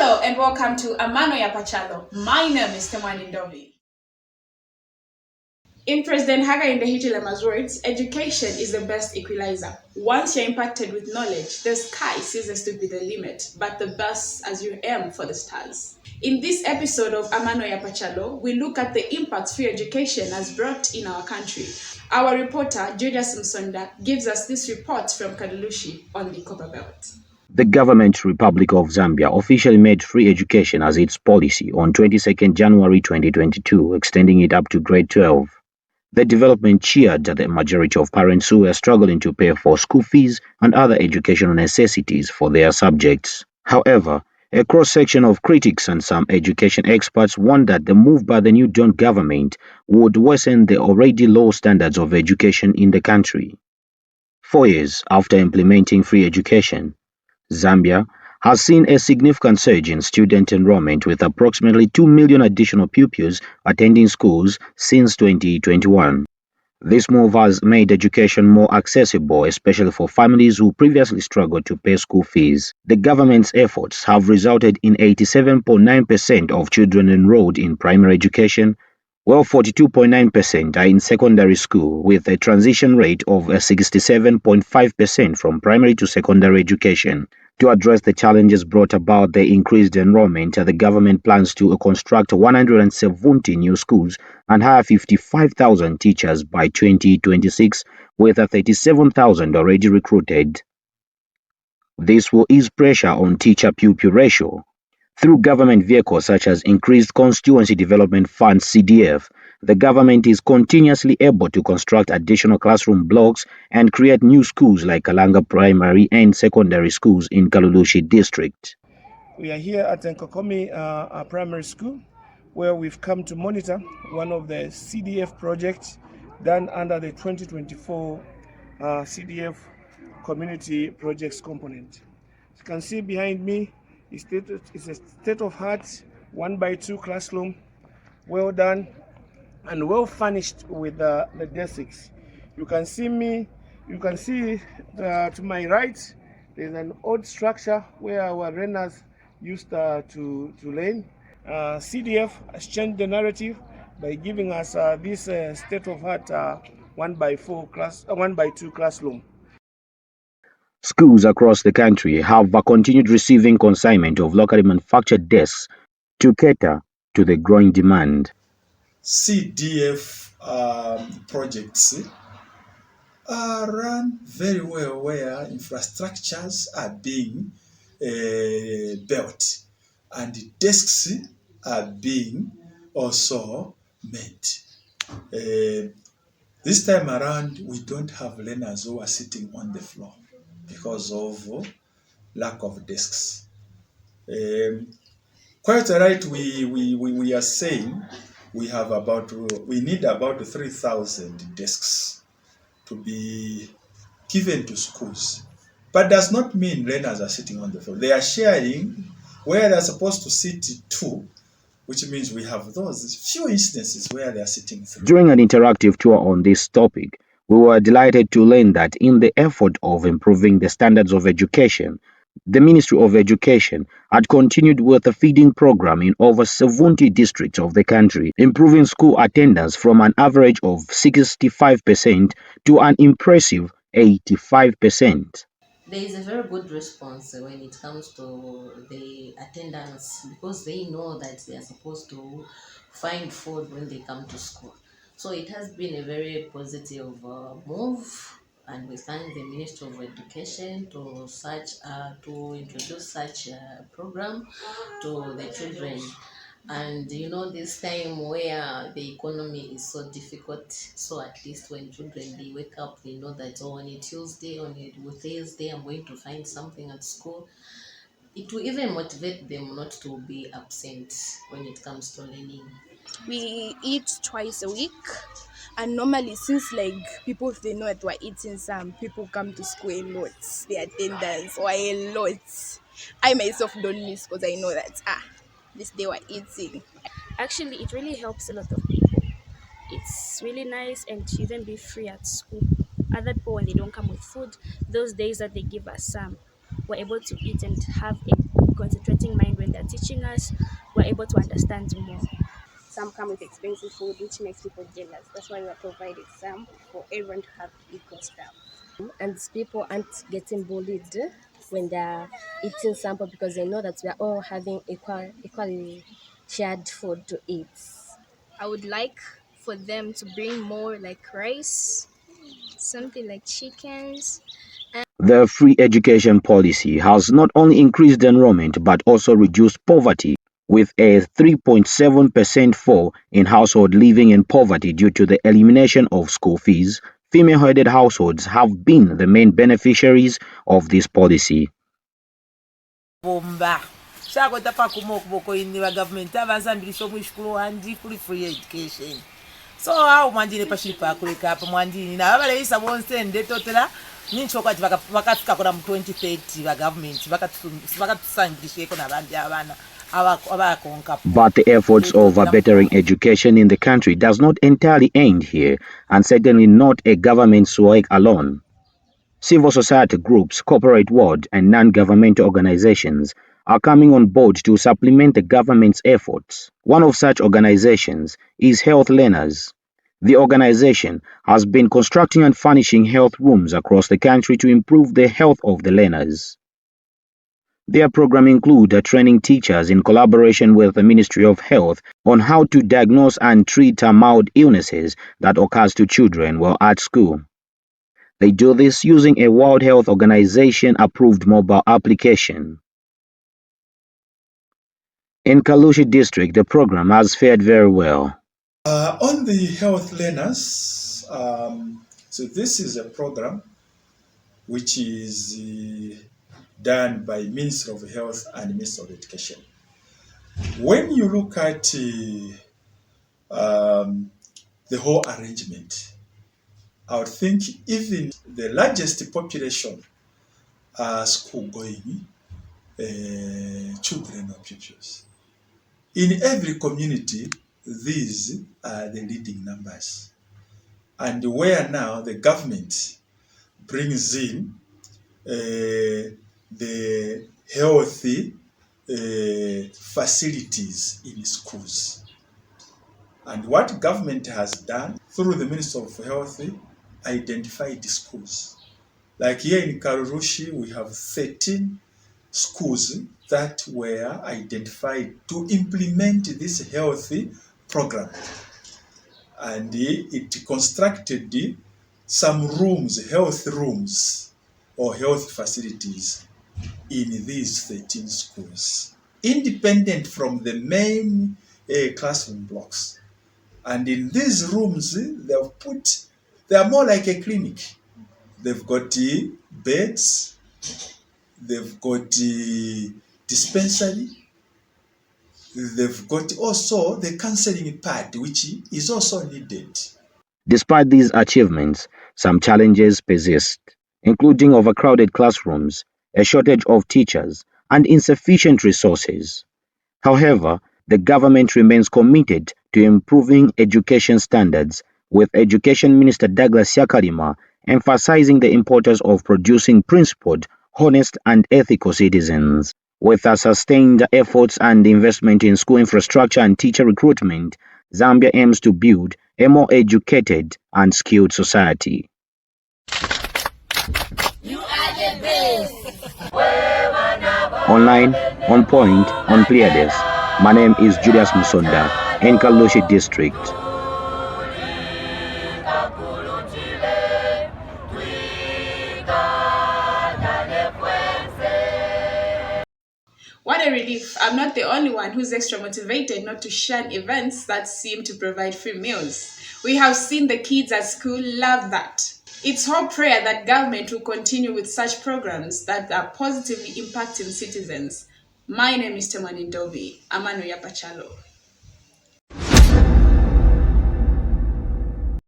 Hello and welcome to Amano Yapa. My name is Temwani Ndovi. In President Haga Indehitulema's words, education is the best equalizer. Once you're impacted with knowledge, the sky ceases to be the limit, but the best as you aim for the stars. In this episode of Amano Yapachalo, we look at the impacts free education has brought in our country. Our reporter, Julius Msonda, gives us this report from Kadulushi on the Copper Belt. The Government Republic of Zambia officially made free education as its policy on 22nd January 2022, extending it up to grade 12. The development cheered the majority of parents who were struggling to pay for school fees and other educational necessities for their subjects. However, a cross-section of critics and some education experts warned that the move by the new Dawn government would worsen the already low standards of education in the country. 4 years after implementing free education, Zambia has seen a significant surge in student enrollment with approximately 2 million additional pupils attending schools since 2021. This move has made education more accessible, especially for families who previously struggled to pay school fees. The government's efforts have resulted in 87.9% of children enrolled in primary education, while 42.9% are in secondary school, with a transition rate of 67.5% from primary to secondary education. To address the challenges brought about the increased enrollment, the government plans to construct 170 new schools and hire 55,000 teachers by 2026, with 37,000 already recruited. This will ease pressure on teacher-pupil ratio. Through government vehicles such as Increased Constituency Development Fund (CDF), the government is continuously able to construct additional classroom blocks and create new schools like Kalanga Primary and Secondary Schools in Kalulushi District. We are here at Nkokomi Primary School, where we've come to monitor one of the CDF projects done under the 2024 CDF Community Projects component. As you can see behind me, it's a state-of-art 1x2 classroom, well done and well furnished with the desks. You can see to my right, there's an old structure where our learners used to learn. CDF has changed the narrative by giving us this state-of-art 1x2 classroom. Schools across the country have continued receiving consignment of locally manufactured desks to cater to the growing demand. CDF projects are run very well where infrastructures are being built and desks are being also made. This time around, we don't have learners who are sitting on the floor because of lack of desks. Quite right, we are saying we need about 3,000 desks to be given to schools. But does not mean learners are sitting on the floor. They are sharing where they're supposed to sit two, which means we have those few instances where they are sitting through. During an interactive tour on this topic, we were delighted to learn that in the effort of improving the standards of education, the Ministry of Education had continued with a feeding program in over 70 districts of the country, improving school attendance from an average of 65% to an impressive 85%. There is a very good response when it comes to the attendance, because they know that they are supposed to find food when they come to school. So it has been a very positive move, and we thank the Ministry of Education to introduce such a program to the children. And this time where the economy is so difficult, so at least when children they wake up, they know that on a Tuesday, on a Thursday, I'm going to find something at school. It will even motivate them not to be absent when it comes to learning. We eat twice a week, and normally, since people, they know that we're eating, some people come to school a lot, the attendance or a lot. I myself don't miss because I know that this day we're eating. Actually, it really helps a lot of people. It's really nice, and to even be free at school. Other people, when they don't come with food, those days that they give us we're able to eat and have a concentrating mind when they're are teaching us, we're able to understand more. Some come with expensive food, which makes people jealous. That's why we are providing some for everyone to have equal stuff. And people aren't getting bullied when they're eating sample because they know that we are all having equally shared food to eat. I would like for them to bring more like rice, something like chickens. The free education policy has not only increased enrollment but also reduced poverty, with a 3.7% fall in household living in poverty due to the elimination of school fees. Female-headed households have been the main beneficiaries of this policy. bomba shakweta pakuma okuboko ine ba government avanzambirisa omwishukulu wandi kuli free education so awo mwandine pashili pakuleka apa mwandini na vavaleisa vonse ndetotera ninchokwati vakafika kona mu 2030 va government vakatusangirisheko na vandi avana avakonka. But the efforts of bettering education in the country does not entirely end here, and certainly not a government's work alone. Civil society groups, corporate world, and non-governmental organizations are coming on board to supplement the government's efforts. One of such organizations is Health Learners. The organization has been constructing and furnishing health rooms across the country to improve the health of the learners. Their program includes training teachers in collaboration with the Ministry of Health on how to diagnose and treat mild illnesses that occurs to children while at school. They do this using a World Health Organization approved mobile application. In Kalushi district, the program has fared very well. On the health learners, so this is a program which is done by Ministry of Health and Ministry of Education. When you look at the whole arrangement, I would think even the largest population are school-going children or pupils. In every community, these are the leading numbers. And where now the government brings in the healthy facilities in schools. And what government has done through the Ministry of Health, identified the schools. Like here in Karurushi, we have 13 schools that were identified to implement this healthy program. And it constructed some rooms, health rooms, or health facilities in these 13 schools, independent from the main classroom blocks. And in these rooms, they are more like a clinic. They've got beds, they've got dispensary, they've got also the counseling part, which is also needed. Despite these achievements, some challenges persist, including overcrowded classrooms, a shortage of teachers, and insufficient resources. However, the government remains committed to improving education standards, with Education Minister Douglas Yakalima emphasizing the importance of producing principled, honest, and ethical citizens. With a sustained efforts and investment in school infrastructure and teacher recruitment, Zambia aims to build a more educated and skilled society. Online, on point, on Pleiades. My name is Julius Musonda in Kalushi district. What a relief. I'm not the only one who's extra motivated not to shun events that seem to provide free meals. We have seen the kids at school love that. It's our prayer that government will continue with such programs that are positively impacting citizens. My name is Temani Dovi. Amano, Yapa, Calo.